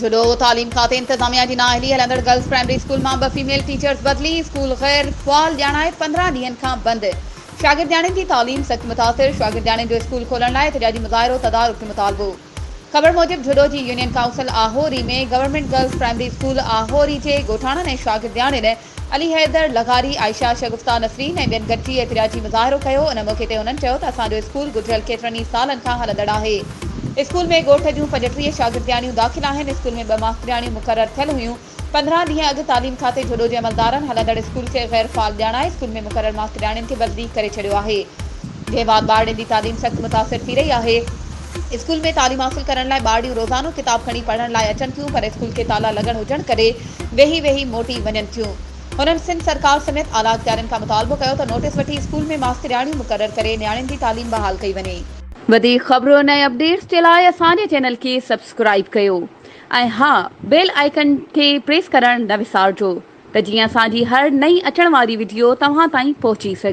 जुडो तालीम खाते इंतजामिया की नाअहली हलंदड़ गर्ल्स प्राइमरी स्कूल में 2 फीमेल टीचर्स बदली। स्कूल गैर फ़ाल ॼाणाए 15 ॾींहनि खां बंद। शागिर्दियाणियुनि की तालीम सख्त मुतासिर। शागिर्दियाणियुनि जो स्कूल खोलण लाइ एहतजाजी मुज़ाहिरो तदारुक जो मुतालबो। खबर मूजिब जुडो की यूनियन काउंसिल आहोरी में गवर्नमेंट गर्ल्स प्राइमरी स्कूल आहोरी के ॻोठाणनि ऐं शागिर्दियाणियुनि अली हैदर लगारी आयशा शगुफ्ता नसरीन ऐं ॿियनि गॾिजी एहतजाजी मुज़ाहिरो कयो। उन मौक़े ते उन्हनि चयो त असांजो स्कूल गुज़िरियल केतिरनि ई सालनि खां हलंदड़ आहे। स्कूल में ॻोठ जूं 35 शागिर्दियाणियूं दाख़िल आहिनि। स्कूल में 2 मास्तरियाणियूं मुक़रर थियल हुयूं। 15 ॾींहं अॻु तालीम खाते जुडो जे अमलदारनि हलंदड़ स्कूल खे गैर फ़ाल ॼाणाए स्कूल में मुक़रर मास्तरियाणियुनि खे बदली करे छॾियो आहे। जंहिं बाद ॿारनि जी तालीम सख़्त मुतासिर थी रही आहे। स्कूल में तालीम हासिल करण लाइ ॿारियूं रोज़ानो किताब खणी पढ़ण लाइ अचनि थियूं, पर स्कूल खे ताला लॻण हुजण करे वेही मोटी वञनि थियूं। हुननि सिंध सरकार समेत आला इख्तियारनि खां मुतालबो कयो त नोटिस वठी स्कूल में मास्तरियाणियूं मुक़रर करे नियाणियुनि जी तालीम बहाल कई वञे। वधीक ख़बरुनि ऐं अपडेट्स जे लाइ असांजे चैनल खे सब्सक्राइब कयो ऐं हा, बेल आइकन खे प्रेस करण न विसारिजो त जीअं असांजी हर नई अचण वारी वीडियो तव्हां ताईं पहुची सघे।